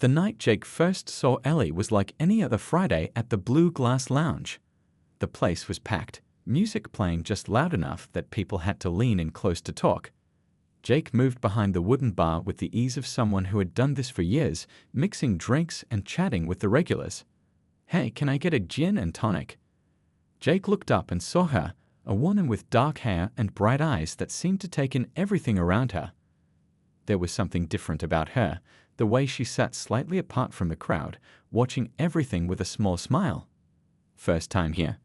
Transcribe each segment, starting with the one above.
The night Jake first saw Ellie was like any other Friday at the Blue Glass Lounge. The place was packed, music playing just loud enough that people had to lean in close to talk. Jake moved behind the wooden bar with the ease of someone who had done this for years, mixing drinks and chatting with the regulars. "Hey, can I get a gin and tonic?" Jake looked up and saw her, a woman with dark hair and bright eyes that seemed to take in everything around her. There was something different about her, the way she sat slightly apart from the crowd, watching everything with a small smile. "First time here?"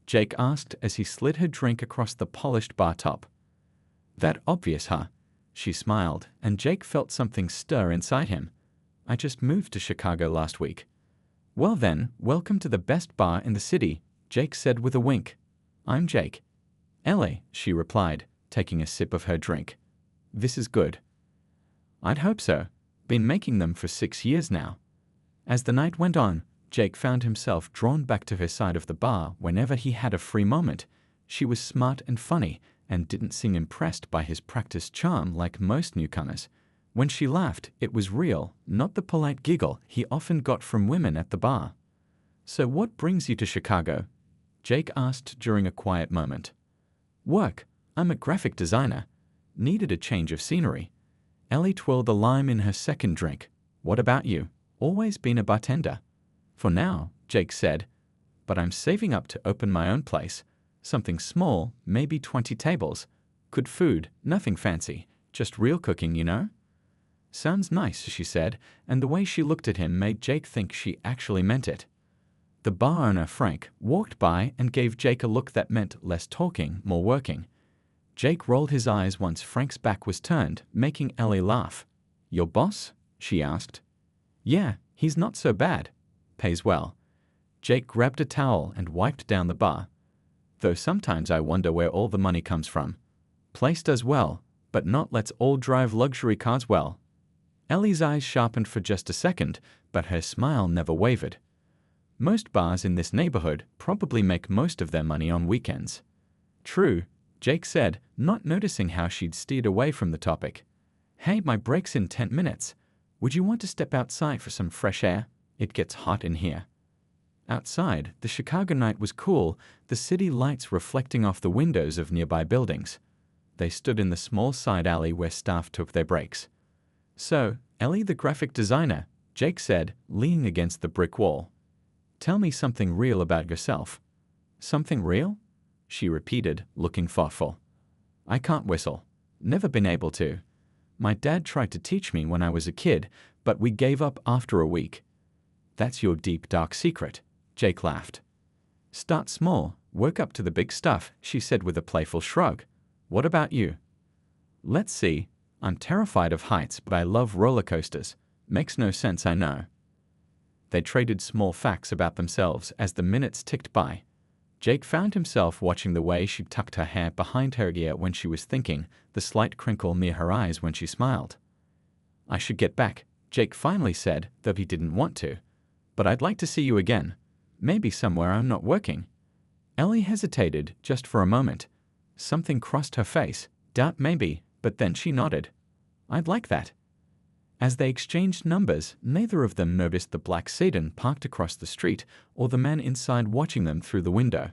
Jake asked as he slid her drink across the polished bar top. "That obvious, huh?" She smiled, and Jake felt something stir inside him. "I just moved to Chicago last week." "Well then, welcome to the best bar in the city," Jake said with a wink. "I'm Jake." "Ellie," she replied, taking a sip of her drink. "This is good." "I'd hope so. Been making them for 6 years now." As the night went on, Jake found himself drawn back to her side of the bar whenever he had a free moment. She was smart and funny, and didn't seem impressed by his practiced charm like most newcomers. When she laughed, it was real, not the polite giggle he often got from women at the bar. "So what brings you to Chicago?" Jake asked during a quiet moment. "Work. I'm a graphic designer. Needed a change of scenery." Ellie twirled a lime in her second drink. "What about you? Always been a bartender?" "For now," Jake said. "But I'm saving up to open my own place. Something small, maybe 20 tables. Good food, nothing fancy, just real cooking, you know?" "Sounds nice," she said, and the way she looked at him made Jake think she actually meant it. The bar owner, Frank, walked by and gave Jake a look that meant less talking, more working. Jake rolled his eyes once Frank's back was turned, making Ellie laugh. "Your boss?" she asked. "Yeah, he's not so bad. Pays well." Jake grabbed a towel and wiped down the bar. "Though sometimes I wonder where all the money comes from. Place does well, but not lets all drive luxury cars well." Ellie's eyes sharpened for just a second, but her smile never wavered. "Most bars in this neighborhood probably make most of their money on weekends." "True," Jake said, not noticing how she'd steered away from the topic. "Hey, my break's in 10 minutes. Would you want to step outside for some fresh air? It gets hot in here." Outside, the Chicago night was cool, the city lights reflecting off the windows of nearby buildings. They stood in the small side alley where staff took their breaks. "So, Ellie the graphic designer," Jake said, leaning against the brick wall. "Tell me something real about yourself." "Something real?" she repeated, looking thoughtful. "I can't whistle. Never been able to. My dad tried to teach me when I was a kid, but we gave up after a week." "That's your deep, dark secret," Jake laughed. "Start small, work up to the big stuff," she said with a playful shrug. "What about you?" "Let's see. I'm terrified of heights, but I love roller coasters. Makes no sense, I know." They traded small facts about themselves as the minutes ticked by. Jake found himself watching the way she tucked her hair behind her ear when she was thinking, the slight crinkle near her eyes when she smiled. "I should get back," Jake finally said, though he didn't want to. "But I'd like to see you again. Maybe somewhere I'm not working." Ellie hesitated just for a moment. Something crossed her face, doubt maybe, but then she nodded. "I'd like that." As they exchanged numbers, neither of them noticed the black sedan parked across the street or the man inside watching them through the window.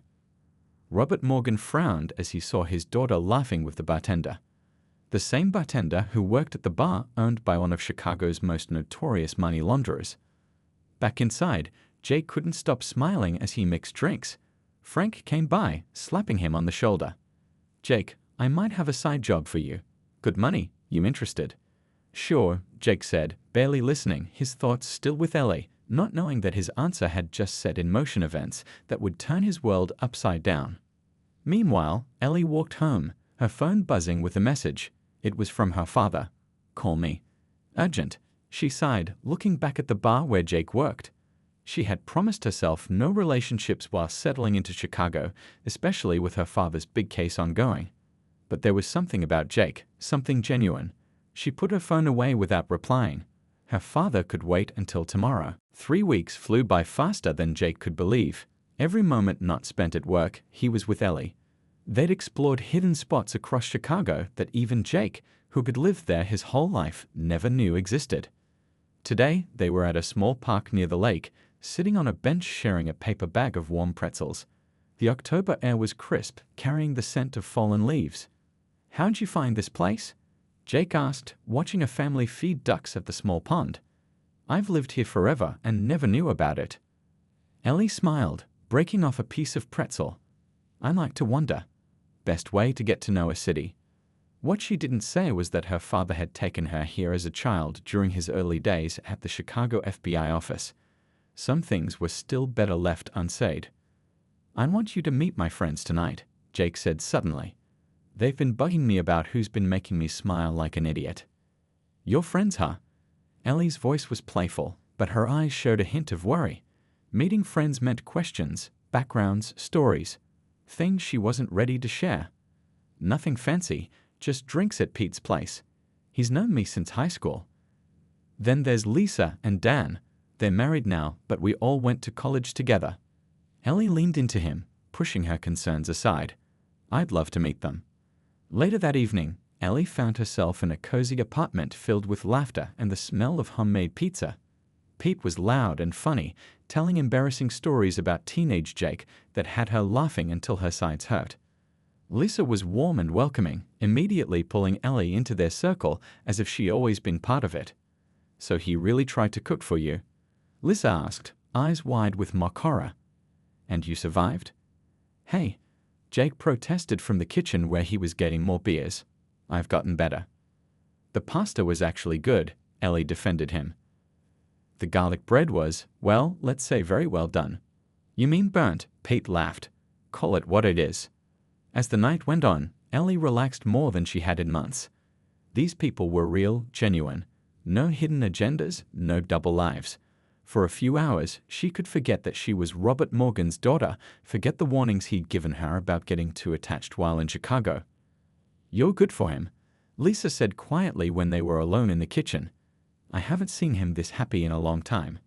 Robert Morgan frowned as he saw his daughter laughing with the bartender. The same bartender who worked at the bar owned by one of Chicago's most notorious money launderers. Back inside, Jake couldn't stop smiling as he mixed drinks. Frank came by, slapping him on the shoulder. "Jake, I might have a side job for you. Good money. You interested?" "Sure," Jake said, barely listening, his thoughts still with Ellie, not knowing that his answer had just set in motion events that would turn his world upside down. Meanwhile, Ellie walked home, her phone buzzing with a message. It was from her father. "Call me." "Urgent," she sighed, looking back at the bar where Jake worked. She had promised herself no relationships while settling into Chicago, especially with her father's big case ongoing. But there was something about Jake, something genuine. She put her phone away without replying. Her father could wait until tomorrow. 3 weeks flew by faster than Jake could believe. Every moment not spent at work, he was with Ellie. They'd explored hidden spots across Chicago that even Jake, who could live there his whole life, never knew existed. Today, they were at a small park near the lake, sitting on a bench sharing a paper bag of warm pretzels. The October air was crisp, carrying the scent of fallen leaves. "How'd you find this place?" Jake asked, watching a family feed ducks at the small pond. "I've lived here forever and never knew about it." Ellie smiled, breaking off a piece of pretzel. "I like to wander. Best way to get to know a city." What she didn't say was that her father had taken her here as a child during his early days at the Chicago FBI office. Some things were still better left unsaid. "I want you to meet my friends tonight," Jake said suddenly. "They've been bugging me about who's been making me smile like an idiot." "Your friends, huh?" Ellie's voice was playful, but her eyes showed a hint of worry. Meeting friends meant questions, backgrounds, stories, things she wasn't ready to share. "Nothing fancy, just drinks at Pete's place. He's known me since high school." "Then there's Lisa and Dan. They're married now, but we all went to college together." Ellie leaned into him, pushing her concerns aside. "I'd love to meet them." Later that evening, Ellie found herself in a cozy apartment filled with laughter and the smell of homemade pizza. Pete was loud and funny, telling embarrassing stories about teenage Jake that had her laughing until her sides hurt. Lisa was warm and welcoming, immediately pulling Ellie into their circle as if she'd always been part of it. "So he really tried to cook for you?" Lisa asked, eyes wide with mock horror. "And you survived?" "Hey," Jake protested from the kitchen where he was getting more beers. "I've gotten better." "The pasta was actually good," Ellie defended him. "The garlic bread was, well, let's say very well done." "You mean burnt?" Pete laughed. "Call it what it is." As the night went on, Ellie relaxed more than she had in months. These people were real, genuine. No hidden agendas, no double lives. For a few hours, she could forget that she was Robert Morgan's daughter, forget the warnings he'd given her about getting too attached while in Chicago. "You're good for him," Lisa said quietly when they were alone in the kitchen. "I haven't seen him this happy in a long time."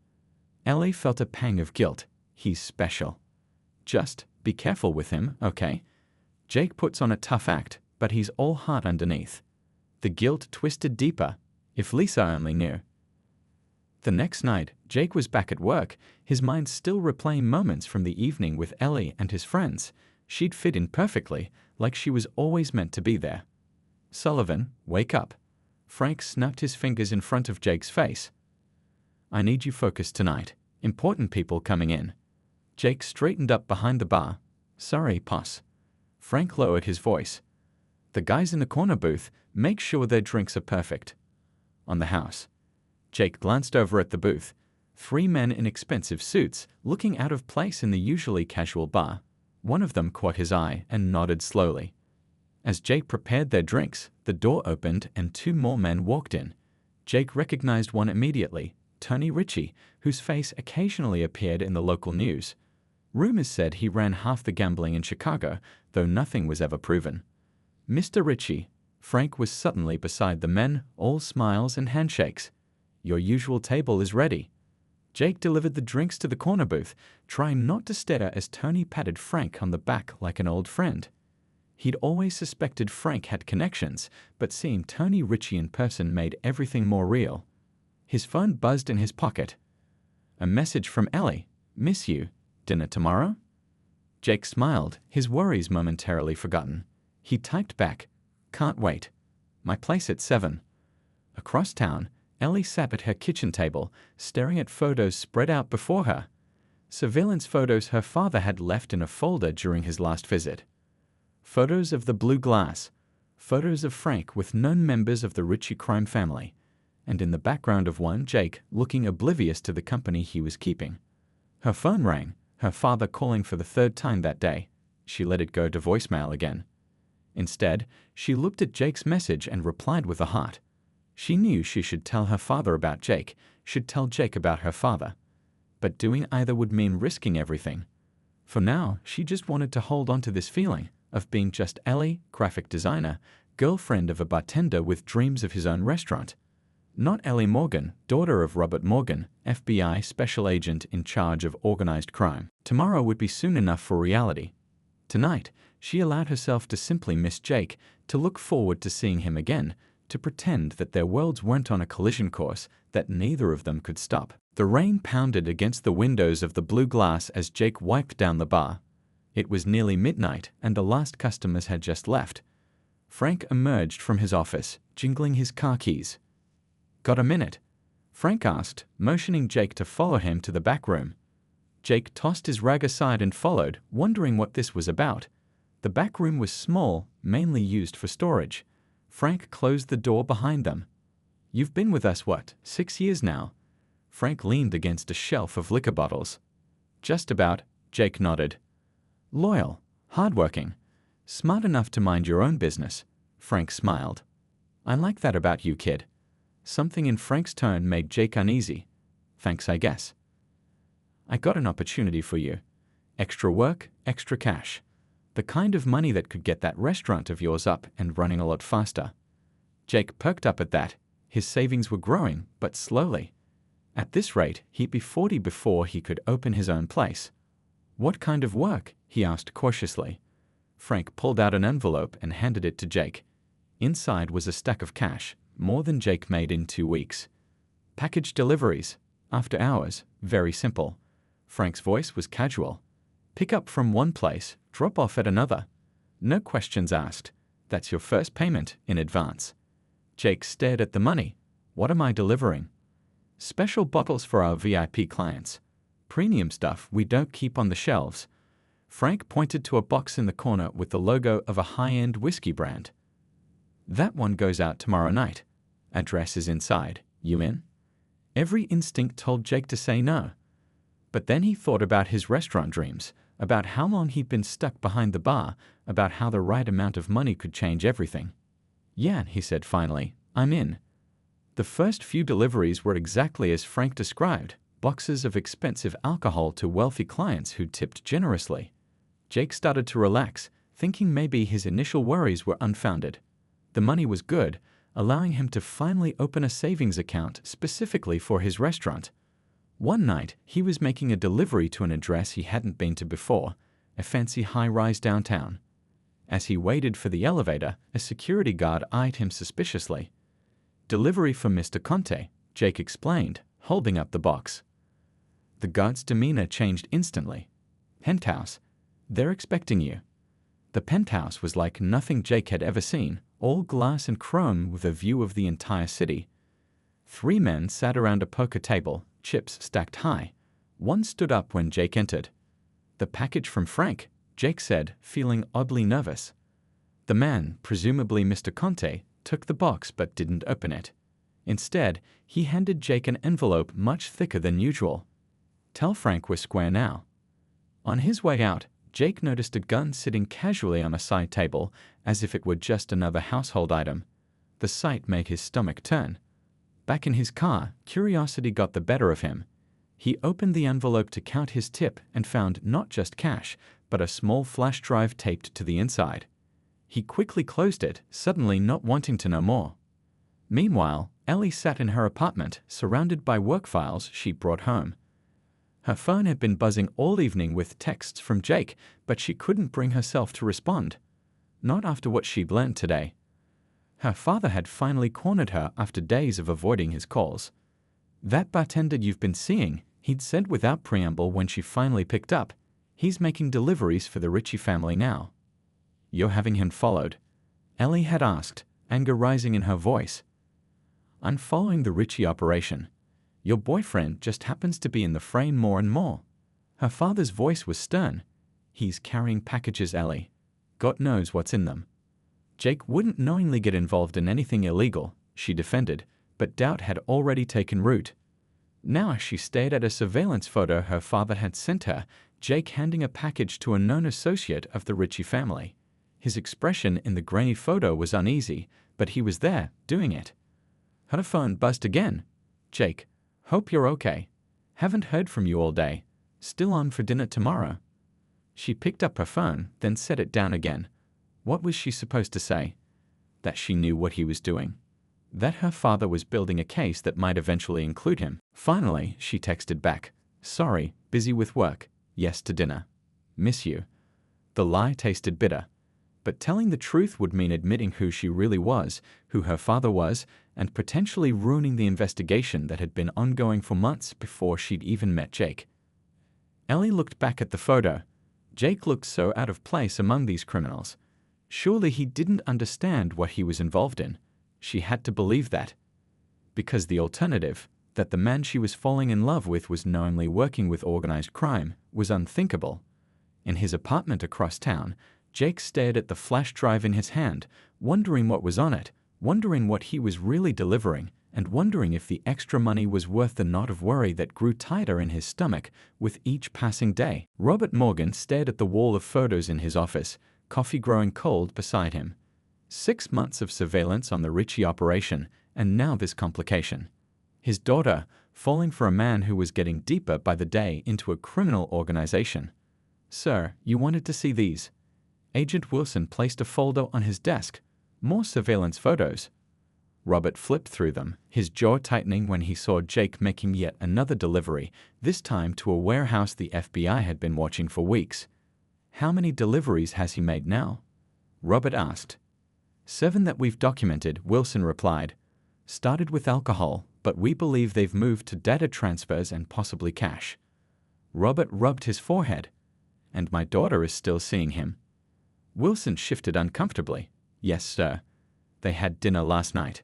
Ellie felt a pang of guilt. He's special. "Just be careful with him, okay? Jake puts on a tough act, but he's all heart underneath." The guilt twisted deeper. If Lisa only knew. The next night, Jake was back at work, his mind still replaying moments from the evening with Ellie and his friends. She'd fit in perfectly, like she was always meant to be there. "Sullivan, wake up." Frank snapped his fingers in front of Jake's face. "I need you focused tonight. Important people coming in." Jake straightened up behind the bar. "Sorry, boss." Frank lowered his voice. "The guys in the corner booth, make sure their drinks are perfect." "On the house." Jake glanced over at the booth. 3 men in expensive suits, looking out of place in the usually casual bar. One of them caught his eye and nodded slowly. As Jake prepared their drinks, the door opened and 2 more men walked in. Jake recognized one immediately, Tony Ritchie, whose face occasionally appeared in the local news. Rumors said he ran half the gambling in Chicago, though nothing was ever proven. "Mr. Ritchie." Frank was suddenly beside the men, all smiles and handshakes. "Your usual table is ready." Jake delivered the drinks to the corner booth, trying not to stare as Tony patted Frank on the back like an old friend. He'd always suspected Frank had connections, but seeing Tony Ritchie in person made everything more real. His phone buzzed in his pocket. A message from Ellie. "Miss you. Dinner tomorrow?" Jake smiled, his worries momentarily forgotten. He typed back, "Can't wait. My place at 7. Across town, Ellie sat at her kitchen table, staring at photos spread out before her. Surveillance photos her father had left in a folder during his last visit. Photos of the blue glass. Photos of Frank with known members of the Ritchie crime family. And in the background of one, Jake, looking oblivious to the company he was keeping. Her phone rang, her father calling for the 3rd time that day. She let it go to voicemail again. Instead, she looked at Jake's message and replied with a heart. She knew she should tell her father about Jake, should tell Jake about her father. But doing either would mean risking everything. For now, she just wanted to hold on to this feeling of being just Ellie, graphic designer, girlfriend of a bartender with dreams of his own restaurant. Not Ellie Morgan, daughter of Robert Morgan, FBI special agent in charge of organized crime. Tomorrow would be soon enough for reality. Tonight, she allowed herself to simply miss Jake, to look forward to seeing him again, to pretend that their worlds weren't on a collision course that neither of them could stop. The rain pounded against the windows of the blue glass as Jake wiped down the bar. It was nearly midnight and the last customers had just left. Frank emerged from his office, jingling his car keys. "Got a minute?" Frank asked, motioning Jake to follow him to the back room. Jake tossed his rag aside and followed, wondering what this was about. The back room was small, mainly used for storage. Frank closed the door behind them. "You've been with us, 6 years now?" Frank leaned against a shelf of liquor bottles. "Just about," Jake nodded. "Loyal, hardworking, smart enough to mind your own business," Frank smiled. "I like that about you, kid." Something in Frank's tone made Jake uneasy. "Thanks, I guess." "I got an opportunity for you. Extra work, extra cash. The kind of money that could get that restaurant of yours up and running a lot faster." Jake perked up at that. His savings were growing, but slowly. At this rate, he'd be 40 before he could open his own place. "What kind of work?" he asked cautiously. Frank pulled out an envelope and handed it to Jake. Inside was a stack of cash, more than Jake made in 2 weeks. "Package deliveries. After hours. Very simple." Frank's voice was casual. "Pick up from one place, drop off at another. No questions asked. That's your first payment in advance." Jake stared at the money. "What am I delivering?" "Special bottles for our VIP clients. Premium stuff we don't keep on the shelves." Frank pointed to a box in the corner with the logo of a high-end whiskey brand. "That one goes out tomorrow night. Address is inside. You in?" Every instinct told Jake to say no. But then he thought about his restaurant dreams, about how long he'd been stuck behind the bar, about how the right amount of money could change everything. "Yeah," he said finally, "I'm in." The first few deliveries were exactly as Frank described, boxes of expensive alcohol to wealthy clients who tipped generously. Jake started to relax, thinking maybe his initial worries were unfounded. The money was good, allowing him to finally open a savings account specifically for his restaurant. One night, he was making a delivery to an address he hadn't been to before, a fancy high-rise downtown. As he waited for the elevator, a security guard eyed him suspiciously. "Delivery for Mr. Conte," Jake explained, holding up the box. The guard's demeanor changed instantly. "Penthouse. They're expecting you." The penthouse was like nothing Jake had ever seen, all glass and chrome with a view of the entire city. 3 men sat around a poker table, chips stacked high. One stood up when Jake entered. "The package from Frank," Jake said, feeling oddly nervous. The man, presumably Mr. Conte, took the box but didn't open it. Instead, he handed Jake an envelope much thicker than usual. "Tell Frank we're square now." On his way out, Jake noticed a gun sitting casually on a side table, as if it were just another household item. The sight made his stomach turn. Back in his car, curiosity got the better of him. He opened the envelope to count his tip and found not just cash, but a small flash drive taped to the inside. He quickly closed it, suddenly not wanting to know more. Meanwhile, Ellie sat in her apartment, surrounded by work files she brought home. Her phone had been buzzing all evening with texts from Jake, but she couldn't bring herself to respond. Not after what she'd learned today. Her father had finally cornered her after days of avoiding his calls. "That bartender you've been seeing," he'd said without preamble when she finally picked up. "He's making deliveries for the Ritchie family now." "You're having him followed?" Ellie had asked, anger rising in her voice. "I'm following the Ritchie operation. Your boyfriend just happens to be in the frame more and more." Her father's voice was stern. "He's carrying packages, Ellie. God knows what's in them." Jake wouldn't knowingly get involved in anything illegal, she defended, but doubt had already taken root. Now as she stared at a surveillance photo her father had sent her, Jake handing a package to a known associate of the Ritchie family. His expression in the grainy photo was uneasy, but he was there, doing it. Her phone buzzed again. "Jake, hope you're okay. Haven't heard from you all day. Still on for dinner tomorrow?" She picked up her phone, then set it down again. What was she supposed to say? That she knew what he was doing? That her father was building a case that might eventually include him? Finally, she texted back, "Sorry, busy with work. Yes to dinner. Miss you." The lie tasted bitter. But telling the truth would mean admitting who she really was, who her father was, and potentially ruining the investigation that had been ongoing for months before she'd even met Jake. Ellie looked back at the photo. Jake looked so out of place among these criminals. Surely he didn't understand what he was involved in. She had to believe that. Because the alternative, that the man she was falling in love with was knowingly working with organized crime, was unthinkable. In his apartment across town, Jake stared at the flash drive in his hand, wondering what was on it, wondering what he was really delivering, and wondering if the extra money was worth the knot of worry that grew tighter in his stomach with each passing day. Robert Morgan stared at the wall of photos in his office, coffee growing cold beside him. 6 months of surveillance on the Ritchie operation, and now this complication. His daughter falling for a man who was getting deeper by the day into a criminal organization. "Sir, you wanted to see these." Agent Wilson placed a folder on his desk. More surveillance photos. Robert flipped through them, his jaw tightening when he saw Jake making yet another delivery, this time to a warehouse the FBI had been watching for weeks. "How many deliveries has he made now?" Robert asked. 7 that we've documented," Wilson replied. "Started with alcohol, but we believe they've moved to data transfers and possibly cash." Robert rubbed his forehead. "And my daughter is still seeing him." Wilson shifted uncomfortably. "Yes, sir. They had dinner last night.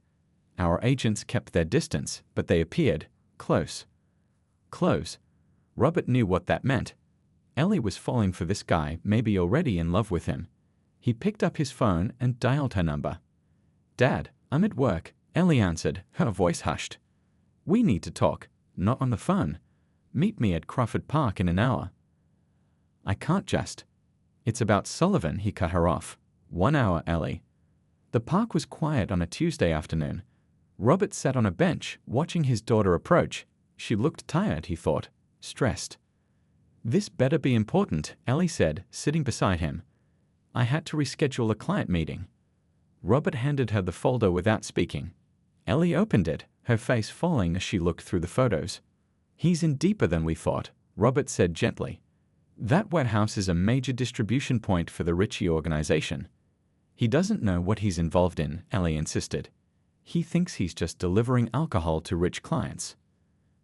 Our agents kept their distance, but they appeared close." Close. Robert knew what that meant. Ellie was falling for this guy, maybe already in love with him. He picked up his phone and dialed her number. "Dad, I'm at work," Ellie answered, her voice hushed. "We need to talk, not on the phone. Meet me at Crawford Park in an hour." "I can't just." "It's about Sullivan," he cut her off. "1 hour, Ellie." The park was quiet on a Tuesday afternoon. Robert sat on a bench, watching his daughter approach. She looked tired, he thought, stressed. "This better be important," Ellie said, sitting beside him. "I had to reschedule a client meeting." Robert handed her the folder without speaking. Ellie opened it, her face falling as she looked through the photos. "He's in deeper than we thought," Robert said gently. "That warehouse is a major distribution point for the Ritchie organization." "He doesn't know what he's involved in," Ellie insisted. "He thinks he's just delivering alcohol to rich clients."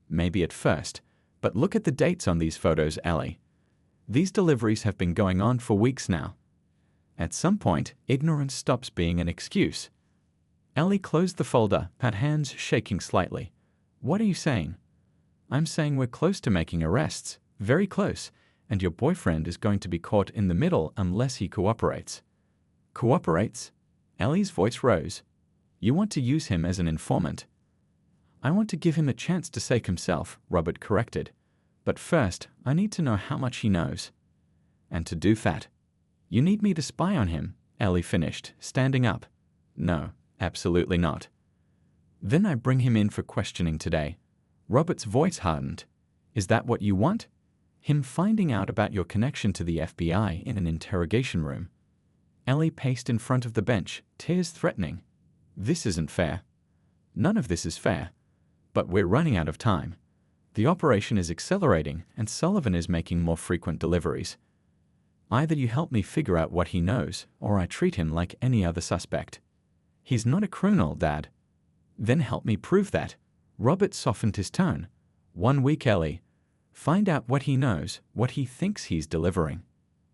"Maybe at first, but look at the dates on these photos, Ellie. These deliveries have been going on for weeks now. At some point, ignorance stops being an excuse." Ellie closed the folder, her hands shaking slightly. "What are you saying?" "I'm saying we're close to making arrests, very close, and your boyfriend is going to be caught in the middle unless he cooperates." "Cooperates?" Ellie's voice rose. "You want to use him as an informant." "I want to give him a chance to save himself," Robert corrected. "But first, I need to know how much he knows." "And to do that, you need me to spy on him," Ellie finished, standing up. "No, absolutely not." "Then I bring him in for questioning today." Robert's voice hardened. "Is that what you want? Him finding out about your connection to the FBI in an interrogation room?" Ellie paced in front of the bench, tears threatening. "This isn't fair." "None of this is fair. But we're running out of time. The operation is accelerating, and Sullivan is making more frequent deliveries. Either you help me figure out what he knows, or I treat him like any other suspect." "He's not a criminal, Dad." "Then help me prove that." Robert softened his tone. 1 week, Ellie. Find out what he knows, what he thinks he's delivering.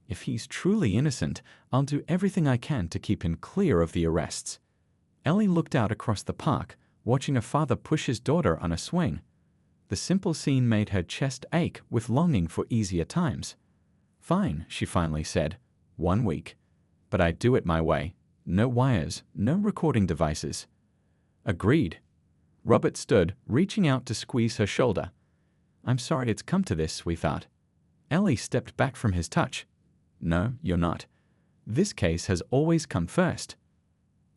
If he's truly innocent, I'll do everything I can to keep him clear of the arrests." Ellie looked out across the park, watching her father push his daughter on a swing. The simple scene made her chest ache with longing for easier times. "Fine," she finally said. 1 week. But I'd do it my way. No wires, no recording devices." "Agreed." Robert stood, reaching out to squeeze her shoulder. "I'm sorry it's come to this, sweetheart." Ellie stepped back from his touch. "No, you're not. This case has always come first."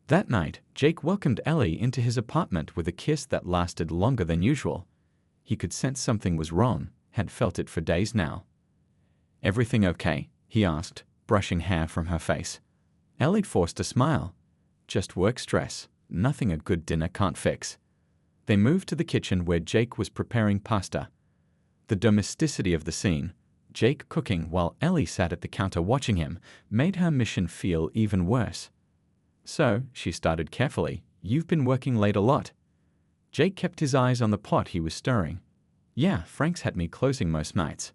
That night, Jake welcomed Ellie into his apartment with a kiss that lasted longer than usual. He could sense something was wrong, had felt it for days now. "Everything okay?" he asked, brushing hair from her face. Ellie forced a smile. "Just work stress, nothing a good dinner can't fix." They moved to the kitchen where Jake was preparing pasta. The domesticity of the scene, Jake cooking while Ellie sat at the counter watching him made her mission feel even worse. "So," she started carefully, "you've been working late a lot." Jake kept his eyes on the pot he was stirring. "Yeah, Frank's had me closing most nights."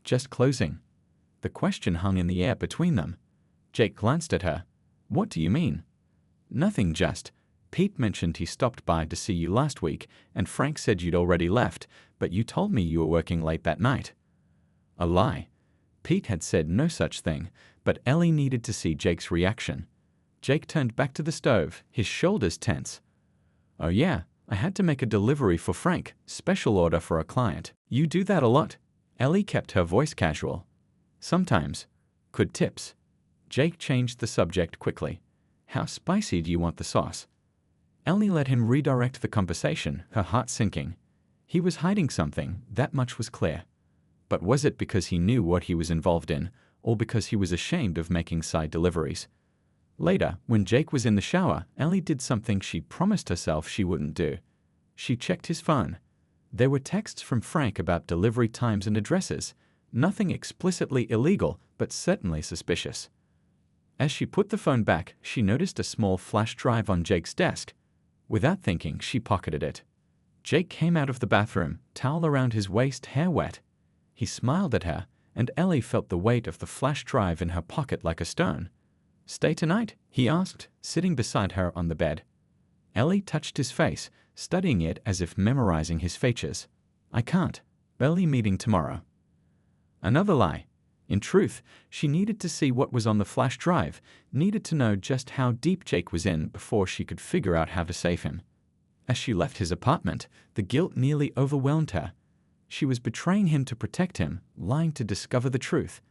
"Just closing?" The question hung in the air between them. Jake glanced at her. "What do you mean?" "Nothing, just. Pete mentioned he stopped by to see you last week, and Frank said you'd already left, but you told me you were working late that night." A lie. Pete had said no such thing, but Ellie needed to see Jake's reaction. Jake turned back to the stove, his shoulders tense. "Oh yeah, I had to make a delivery for Frank, special order for a client." "You do that a lot?" Ellie kept her voice casual. "Sometimes. Could tips." Jake changed the subject quickly. "How spicy do you want the sauce?" Ellie let him redirect the conversation, her heart sinking. He was hiding something, that much was clear. But was it because he knew what he was involved in, or because he was ashamed of making side deliveries? Later, when Jake was in the shower, Ellie did something she promised herself she wouldn't do. She checked his phone. There were texts from Frank about delivery times and addresses. Nothing explicitly illegal, but certainly suspicious. As she put the phone back, she noticed a small flash drive on Jake's desk. Without thinking, she pocketed it. Jake came out of the bathroom, towel around his waist, hair wet. He smiled at her, and Ellie felt the weight of the flash drive in her pocket like a stone. "Stay tonight?" he asked, sitting beside her on the bed. Ellie touched his face, studying it as if memorizing his features. "I can't. Early meeting tomorrow." Another lie. In truth, she needed to see what was on the flash drive, needed to know just how deep Jake was in before she could figure out how to save him. As she left his apartment, the guilt nearly overwhelmed her. She was betraying him to protect him, lying to discover the truth.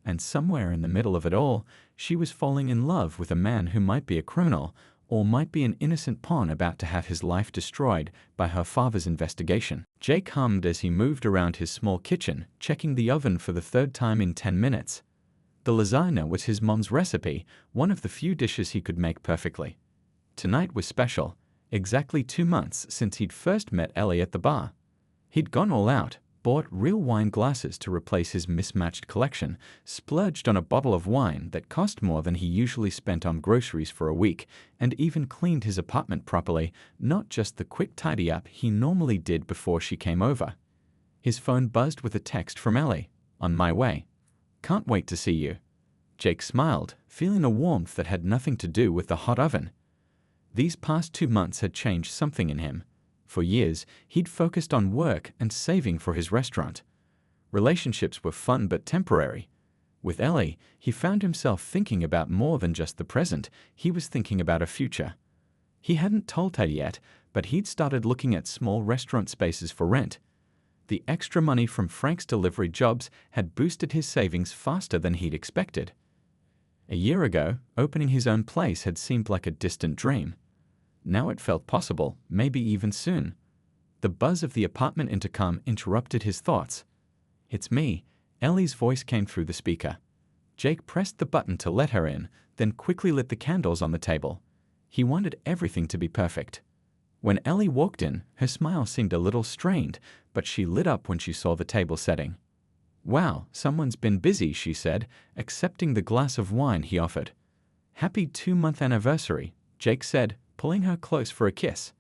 And somewhere in the middle of it all, she was falling in love with a man who might be a criminal, or might be an innocent pawn about to have his life destroyed by her father's investigation. Jake hummed as he moved around his small kitchen, checking the oven for the third time in 10 minutes. The lasagna was his mom's recipe, one of the few dishes he could make perfectly. Tonight was special, exactly 2 months since he'd first met Ellie at the bar. He'd gone all out, bought real wine glasses to replace his mismatched collection, splurged on a bottle of wine that cost more than he usually spent on groceries for a week, and even cleaned his apartment properly, not just the quick tidy-up he normally did before she came over. His phone buzzed with a text from Ellie. "On my way. Can't wait to see you." Jake smiled, feeling a warmth that had nothing to do with the hot oven. These past 2 months had changed something in him. For years, he'd focused on work and saving for his restaurant. Relationships were fun but temporary. With Ellie, he found himself thinking about more than just the present. He was thinking about a future. He hadn't told her yet, but he'd started looking at small restaurant spaces for rent. The extra money from Frank's delivery jobs had boosted his savings faster than he'd expected. A year ago, opening his own place had seemed like a distant dream. Now it felt possible, maybe even soon. The buzz of the apartment intercom interrupted his thoughts. "It's me." Ellie's voice came through the speaker. Jake pressed the button to let her in, then quickly lit the candles on the table. He wanted everything to be perfect. When Ellie walked in, her smile seemed a little strained, but she lit up when she saw the table setting. "Wow, someone's been busy," she said, accepting the glass of wine he offered. "Happy 2-month anniversary," Jake said, pulling her close for a kiss.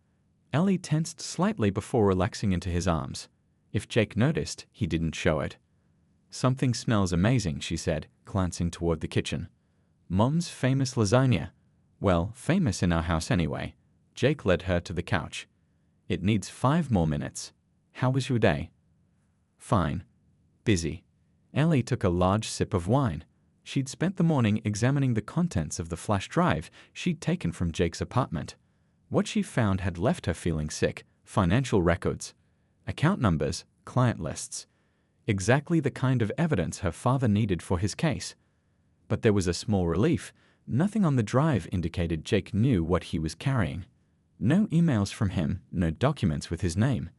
Ellie tensed slightly before relaxing into his arms. If Jake noticed, he didn't show it. "Something smells amazing," she said, glancing toward the kitchen. "Mom's famous lasagna. Well, famous in our house anyway." Jake led her to the couch. "It needs 5 more minutes. How was your day?" "Fine. Busy." Ellie took a large sip of wine. She'd spent the morning examining the contents of the flash drive she'd taken from Jake's apartment. What she found had left her feeling sick. Financial records, account numbers, client lists. Exactly the kind of evidence her father needed for his case. But there was a small relief. Nothing on the drive indicated Jake knew what he was carrying. No emails from him, no documents with his name.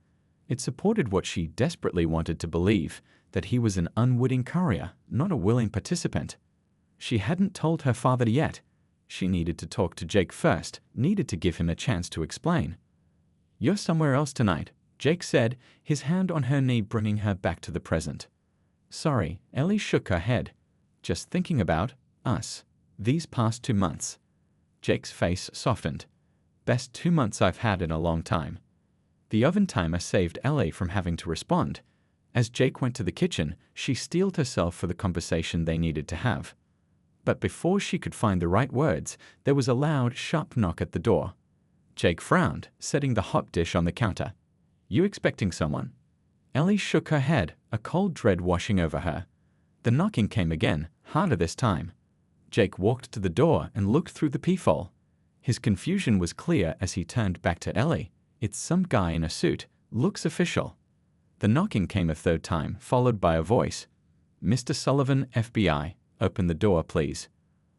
It supported what she desperately wanted to believe, that he was an unwitting courier, not a willing participant. She hadn't told her father yet. She needed to talk to Jake first, needed to give him a chance to explain. "You're somewhere else tonight," Jake said, his hand on her knee bringing her back to the present. Sorry, Ellie shook her head. Just thinking about us these past 2 months. Jake's face softened. Best 2 months I've had in a long time. The oven timer saved Ellie from having to respond. As Jake went to the kitchen, she steeled herself for the conversation they needed to have. But before she could find the right words, there was a loud, sharp knock at the door. Jake frowned, setting the hot dish on the counter. You expecting someone? Ellie shook her head, a cold dread washing over her. The knocking came again, harder this time. Jake walked to the door and looked through the peephole. His confusion was clear as he turned back to Ellie. It's some guy in a suit, looks official. The knocking came a third time, followed by a voice. Mr. Sullivan, FBI, open the door, please.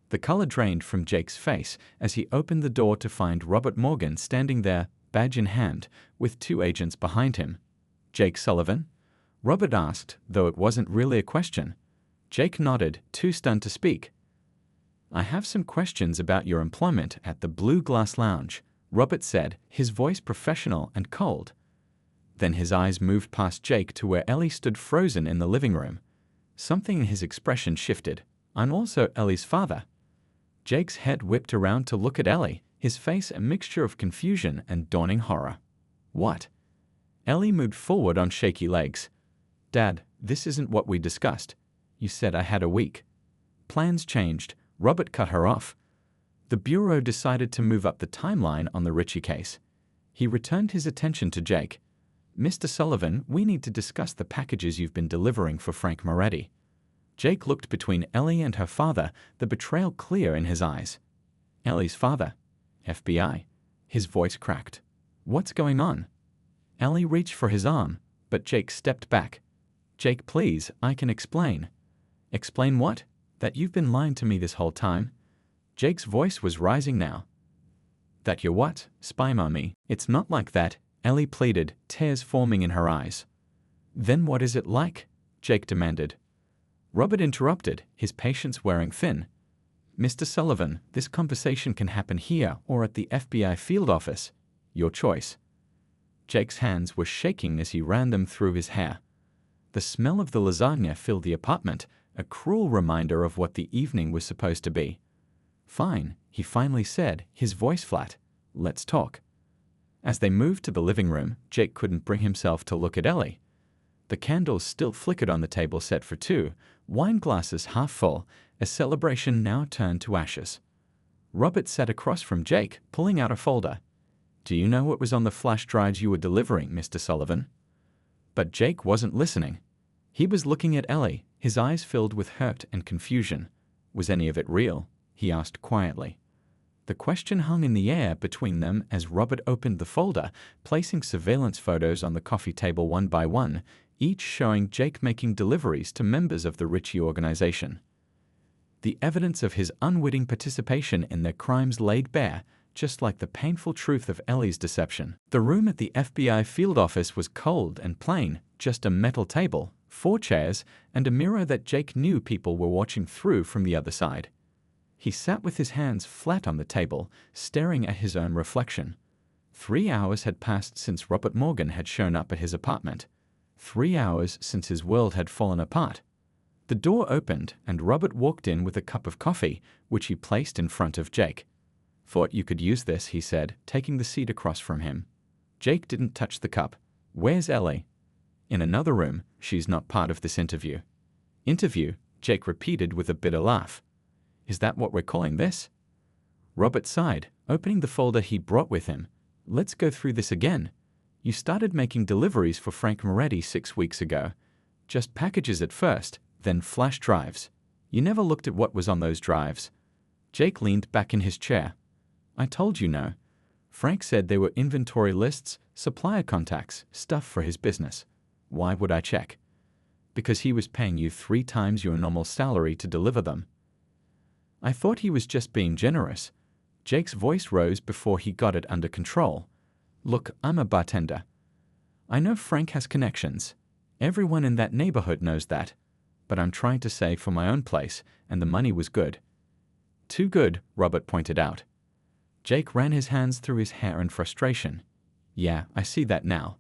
The color drained from Jake's face as he opened the door to find Robert Morgan standing there, badge in hand, with 2 agents behind him. Jake Sullivan? Robert asked, though it wasn't really a question. Jake nodded, too stunned to speak. I have some questions about your employment at the Blue Glass Lounge, Robert said, his voice professional and cold. Then his eyes moved past Jake to where Ellie stood frozen in the living room. Something in his expression shifted. I'm also Ellie's father. Jake's head whipped around to look at Ellie, his face a mixture of confusion and dawning horror. What? Ellie moved forward on shaky legs. Dad, this isn't what we discussed. You said I had a week. Plans changed. Robert cut her off. The Bureau decided to move up the timeline on the Ritchie case. He returned his attention to Jake. Mr. Sullivan, we need to discuss the packages you've been delivering for Frank Moretti. Jake looked between Ellie and her father, the betrayal clear in his eyes. Ellie's father. FBI. His voice cracked. What's going on? Ellie reached for his arm, but Jake stepped back. Jake, please, I can explain. Explain what? That you've been lying to me this whole time? Jake's voice was rising now. That you're what? Spying on me? It's not like that, Ellie pleaded, tears forming in her eyes. Then what is it like? Jake demanded. Robert interrupted, his patience wearing thin. Mr. Sullivan, this conversation can happen here or at the FBI field office. Your choice. Jake's hands were shaking as he ran them through his hair. The smell of the lasagna filled the apartment, a cruel reminder of what the evening was supposed to be. Fine, he finally said, his voice flat. Let's talk. As they moved to the living room, Jake couldn't bring himself to look at Ellie. The candles still flickered on the table set for 2, wine glasses half full, a celebration now turned to ashes. Robert sat across from Jake, pulling out a folder. Do you know what was on the flash drives you were delivering, Mr. Sullivan? But Jake wasn't listening. He was looking at Ellie, his eyes filled with hurt and confusion. Was any of it real? He asked quietly. The question hung in the air between them as Robert opened the folder, placing surveillance photos on the coffee table one by one, each showing Jake making deliveries to members of the Ritchie organization. The evidence of his unwitting participation in their crimes laid bare, just like the painful truth of Ellie's deception. The room at the FBI field office was cold and plain, just a metal table, 4 chairs, and a mirror that Jake knew people were watching through from the other side. He sat with his hands flat on the table, staring at his own reflection. 3 hours had passed since Robert Morgan had shown up at his apartment. 3 hours since his world had fallen apart. The door opened, and Robert walked in with a cup of coffee, which he placed in front of Jake. Thought you could use this, he said, taking the seat across from him. Jake didn't touch the cup. Where's Ellie? In another room. She's not part of this interview. Interview? Jake repeated with a bitter laugh. Is that what we're calling this? Robert sighed, opening the folder he brought with him. Let's go through this again. You started making deliveries for Frank Moretti 6 weeks ago. Just packages at first, then flash drives. You never looked at what was on those drives. Jake leaned back in his chair. I told you no. Frank said they were inventory lists, supplier contacts, stuff for his business. Why would I check? Because he was paying you 3 times your normal salary to deliver them. I thought he was just being generous. Jake's voice rose before he got it under control. Look, I'm a bartender. I know Frank has connections. Everyone in that neighborhood knows that. But I'm trying to save for my own place, and the money was good. Too good, Robert pointed out. Jake ran his hands through his hair in frustration. Yeah, I see that now,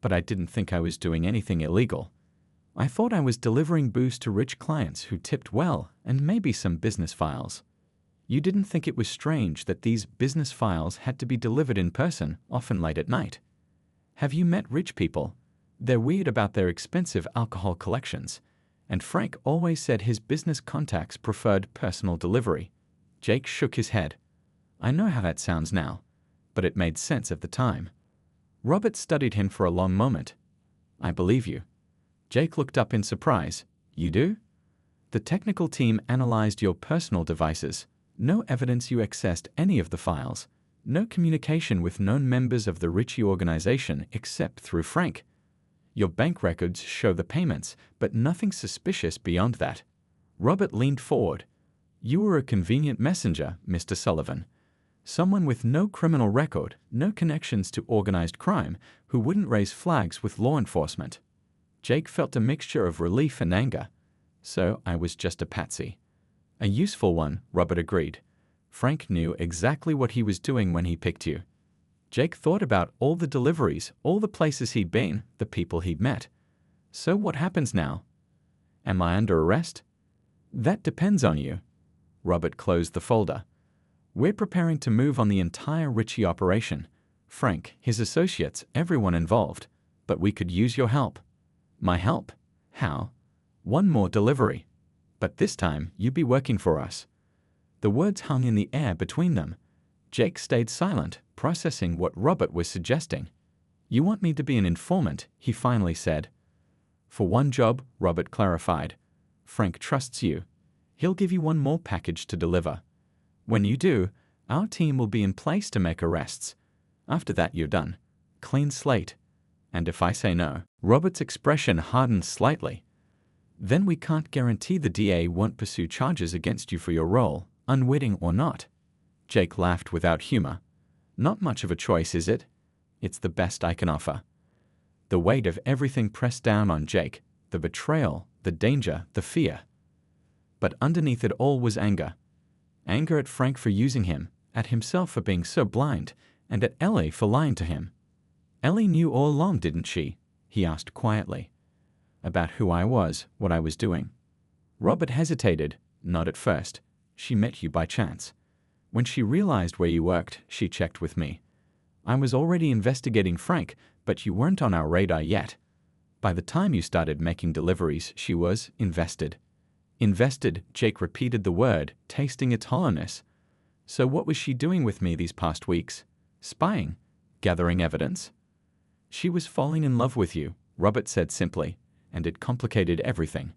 but I didn't think I was doing anything illegal. I thought I was delivering booze to rich clients who tipped well and maybe some business files. You didn't think it was strange that these business files had to be delivered in person, often late at night. Have you met rich people? They're weird about their expensive alcohol collections, and Frank always said his business contacts preferred personal delivery. Jake shook his head. I know how that sounds now, but it made sense at the time. Robert studied him for a long moment. I believe you. Jake looked up in surprise. You do? The technical team analyzed your personal devices. No evidence you accessed any of the files. No communication with known members of the Ritchie organization except through Frank. Your bank records show the payments, but nothing suspicious beyond that. Robert leaned forward. You were a convenient messenger, Mr. Sullivan. Someone with no criminal record, no connections to organized crime, who wouldn't raise flags with law enforcement. Jake felt a mixture of relief and anger. So I was just a patsy. A useful one, Robert agreed. Frank knew exactly what he was doing when he picked you. Jake thought about all the deliveries, all the places he'd been, the people he'd met. So what happens now? Am I under arrest? That depends on you. Robert closed the folder. We're preparing to move on the entire Ritchie operation. Frank, his associates, everyone involved. But we could use your help. My help? How? One more delivery. But this time, you'd be working for us. The words hung in the air between them. Jake stayed silent, processing what Robert was suggesting. You want me to be an informant, he finally said. For one job, Robert clarified. Frank trusts you. He'll give you one more package to deliver. When you do, our team will be in place to make arrests. After that, you're done. Clean slate. And if I say no, Robert's expression hardened slightly. Then we can't guarantee the DA won't pursue charges against you for your role, unwitting or not. Jake laughed without humor. Not much of a choice, is it? It's the best I can offer. The weight of everything pressed down on Jake, the betrayal, the danger, the fear. But underneath it all was anger. Anger at Frank for using him, at himself for being so blind, and at Ellie for lying to him. Ellie knew all along, didn't she? He asked quietly. About who I was, what I was doing. Robert hesitated, not at first. She met you by chance. When she realized where you worked, she checked with me. I was already investigating Frank, but you weren't on our radar yet. By the time you started making deliveries, she was invested. Invested, Jake repeated the word, tasting its hollowness. So what was she doing with me these past weeks? Spying? Gathering evidence? She was falling in love with you, Robert said simply, and it complicated everything.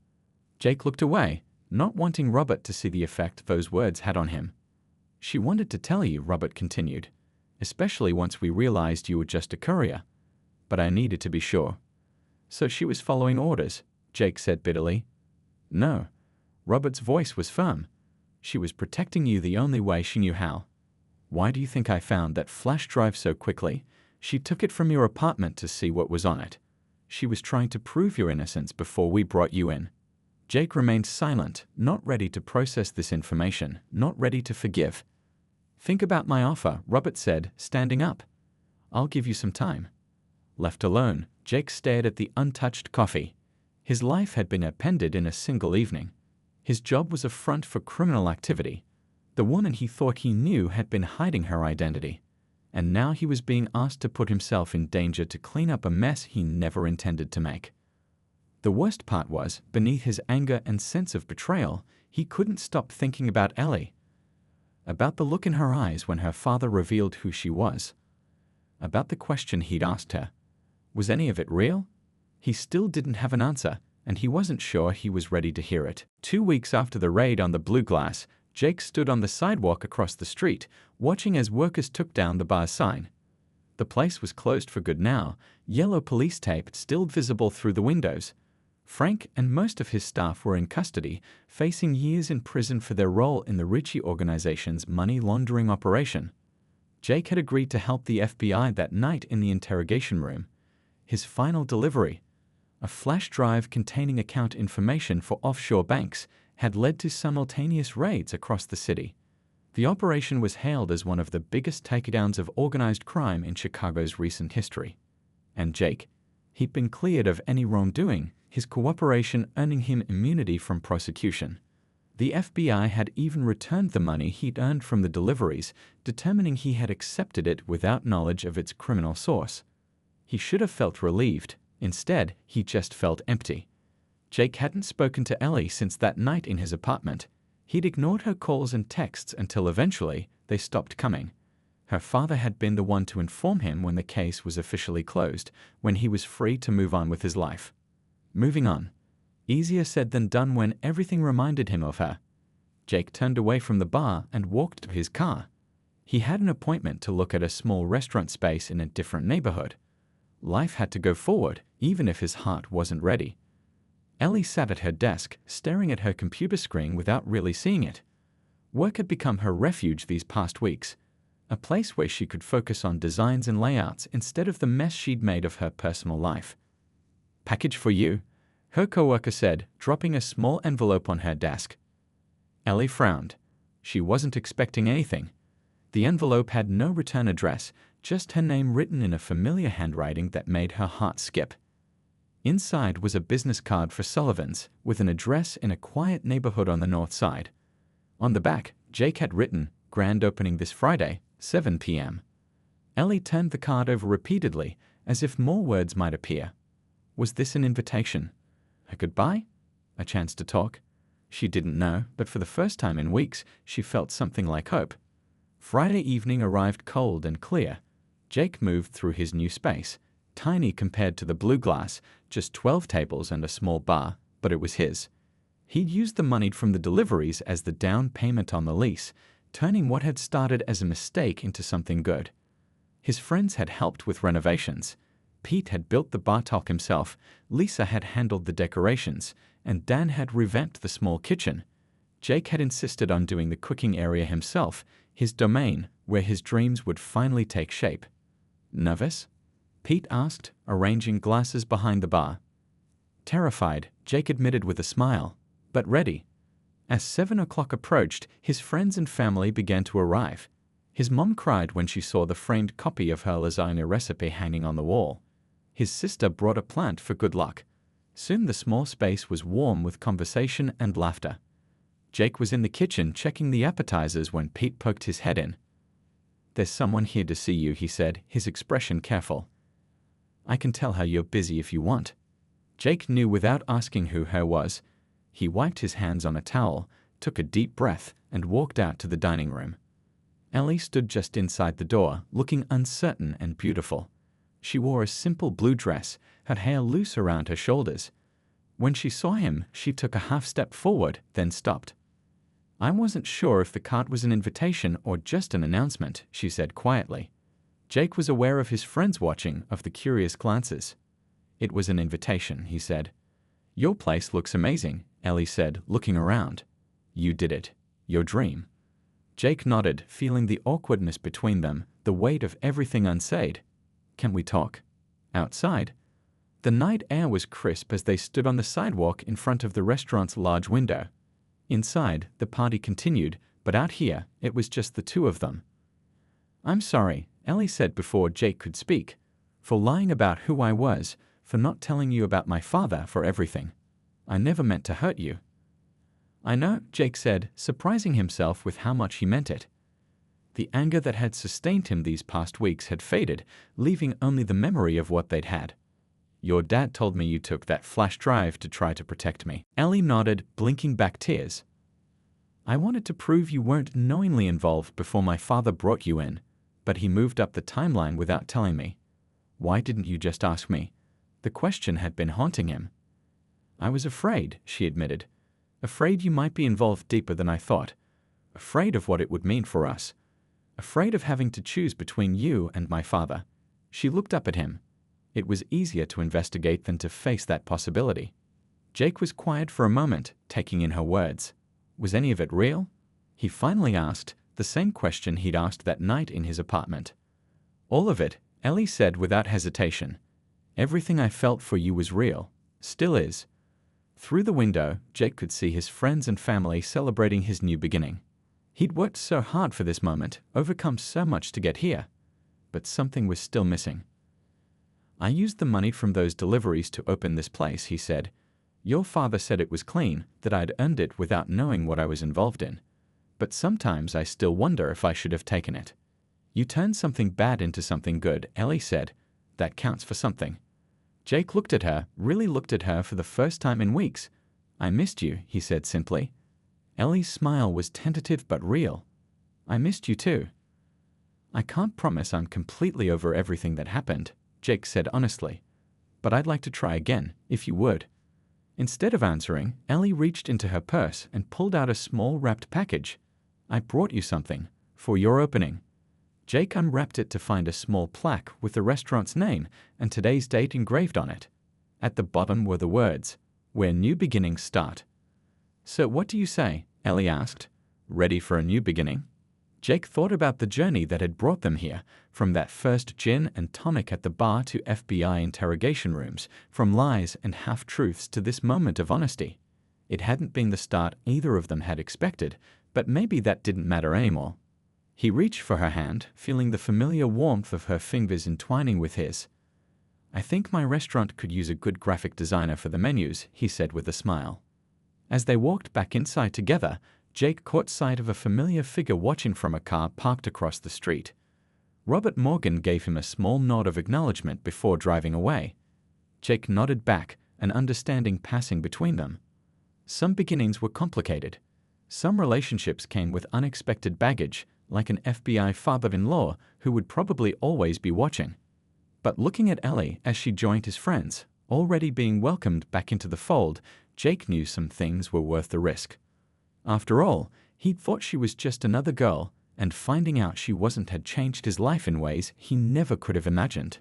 Jake looked away, not wanting Robert to see the effect those words had on him. She wanted to tell you, Robert continued, especially once we realized you were just a courier. But I needed to be sure. So she was following orders, Jake said bitterly. No. Robert's voice was firm. She was protecting you the only way she knew how. Why do you think I found that flash drive so quickly? She took it from your apartment to see what was on it. She was trying to prove your innocence before we brought you in. Jake remained silent, not ready to process this information, not ready to forgive. Think about my offer, Robert said, standing up. I'll give you some time. Left alone, Jake stared at the untouched coffee. His life had been upended in a single evening. His job was a front for criminal activity. The woman he thought he knew had been hiding her identity. And now he was being asked to put himself in danger to clean up a mess he never intended to make. The worst part was, beneath his anger and sense of betrayal, he couldn't stop thinking about Ellie. About the look in her eyes when her father revealed who she was. About the question he'd asked her. Was any of it real? He still didn't have an answer, and he wasn't sure he was ready to hear it. 2 weeks after the raid on the Blue Glass, Jake stood on the sidewalk across the street, watching as workers took down the bar's sign. The place was closed for good now, yellow police tape still visible through the windows. Frank and most of his staff were in custody, facing years in prison for their role in the Ritchie organization's money laundering operation. Jake had agreed to help the FBI that night in the interrogation room. His final delivery, a flash drive containing account information for offshore banks, had led to simultaneous raids across the city. The operation was hailed as one of the biggest takedowns of organized crime in Chicago's recent history. And Jake? He'd been cleared of any wrongdoing, his cooperation earning him immunity from prosecution. The FBI had even returned the money he'd earned from the deliveries, determining he had accepted it without knowledge of its criminal source. He should have felt relieved. Instead, he just felt empty. Jake hadn't spoken to Ellie since that night in his apartment. He'd ignored her calls and texts until eventually they stopped coming. Her father had been the one to inform him when the case was officially closed, when he was free to move on with his life. Moving on. Easier said than done when everything reminded him of her. Jake turned away from the bar and walked to his car. He had an appointment to look at a small restaurant space in a different neighborhood. Life had to go forward, even if his heart wasn't ready. Ellie sat at her desk, staring at her computer screen without really seeing it. Work had become her refuge these past weeks, a place where she could focus on designs and layouts instead of the mess she'd made of her personal life. "Package for you," her coworker said, dropping a small envelope on her desk. Ellie frowned. She wasn't expecting anything. The envelope had no return address, just her name written in a familiar handwriting that made her heart skip. Inside was a business card for Sullivan's, with an address in a quiet neighborhood on the north side. On the back, Jake had written, "Grand opening this Friday, 7 p.m. Ellie turned the card over repeatedly, as if more words might appear. Was this an invitation? A goodbye? A chance to talk? She didn't know, but for the first time in weeks, she felt something like hope. Friday evening arrived cold and clear. Jake moved through his new space, tiny compared to the Blue Glass, just 12 tables and a small bar, but it was his. He'd used the money from the deliveries as the down payment on the lease, turning what had started as a mistake into something good. His friends had helped with renovations. Pete had built the bar top himself, Lisa had handled the decorations, and Dan had revamped the small kitchen. Jake had insisted on doing the cooking area himself, his domain, where his dreams would finally take shape. "Nervous?" Pete asked, arranging glasses behind the bar. Terrified, Jake admitted with a smile, but ready. As 7 o'clock approached, his friends and family began to arrive. His mom cried when she saw the framed copy of her lasagna recipe hanging on the wall. His sister brought a plant for good luck. Soon the small space was warm with conversation and laughter. Jake was in the kitchen checking the appetizers when Pete poked his head in. "There's someone here to see you," he said, his expression careful. "I can tell her you're busy if you want." Jake knew without asking who her was. He wiped his hands on a towel, took a deep breath, and walked out to the dining room. Ellie stood just inside the door, looking uncertain and beautiful. She wore a simple blue dress, her hair loose around her shoulders. When she saw him, she took a half step forward, then stopped. "I wasn't sure if the card was an invitation or just an announcement," she said quietly. Jake was aware of his friends watching, of the curious glances. "It was an invitation," he said. "Your place looks amazing," Ellie said, looking around. "You did it. Your dream." Jake nodded, feeling the awkwardness between them, the weight of everything unsaid. "Can we talk? Outside?" The night air was crisp as they stood on the sidewalk in front of the restaurant's large window. Inside, the party continued, but out here, it was just the two of them. "I'm sorry," Ellie said before Jake could speak, "for lying about who I was, for not telling you about my father, for everything. I never meant to hurt you." "I know," Jake said, surprising himself with how much he meant it. The anger that had sustained him these past weeks had faded, leaving only the memory of what they'd had. "Your dad told me you took that flash drive to try to protect me." Ellie nodded, blinking back tears. "I wanted to prove you weren't knowingly involved before my father brought you in, but he moved up the timeline without telling me. Why didn't you just ask me?" The question had been haunting him. "I was afraid," she admitted. "Afraid you might be involved deeper than I thought. Afraid of what it would mean for us. Afraid of having to choose between you and my father." She looked up at him. It was easier to investigate than to face that possibility. Jake was quiet for a moment, taking in her words. Was any of it real? He finally asked, the same question he'd asked that night in his apartment. "All of it," Ellie said without hesitation. "Everything I felt for you was real. Still is." Through the window, Jake could see his friends and family celebrating his new beginning. He'd worked so hard for this moment, overcome so much to get here. But something was still missing. I used the money from those deliveries to open this place, he said. Your father said it was clean, that I'd earned it without knowing what I was involved in. But sometimes I still wonder if I should have taken it. You turned something bad into something good, Ellie said. That counts for something. Jake looked at her, really looked at her for the first time in weeks. I missed you, he said simply. Ellie's smile was tentative but real. I missed you too. I can't promise I'm completely over everything that happened, Jake said honestly. But I'd like to try again, if you would. Instead of answering, Ellie reached into her purse and pulled out a small wrapped package. I brought you something, for your opening. Jake unwrapped it to find a small plaque with the restaurant's name and today's date engraved on it. At the bottom were the words, "Where new beginnings start." So what do you say? Ellie asked. Ready for a new beginning? Jake thought about the journey that had brought them here, from that first gin and tonic at the bar to FBI interrogation rooms, from lies and half-truths to this moment of honesty. It hadn't been the start either of them had expected, but maybe that didn't matter anymore. He reached for her hand, feeling the familiar warmth of her fingers entwining with his. I think my restaurant could use a good graphic designer for the menus, he said with a smile. As they walked back inside together, Jake caught sight of a familiar figure watching from a car parked across the street. Robert Morgan gave him a small nod of acknowledgement before driving away. Jake nodded back, an understanding passing between them. Some beginnings were complicated. Some relationships came with unexpected baggage, like an FBI father-in-law who would probably always be watching. But looking at Ellie as she joined his friends, already being welcomed back into the fold, Jake knew some things were worth the risk. After all, he'd thought she was just another girl, and finding out she wasn't had changed his life in ways he never could have imagined.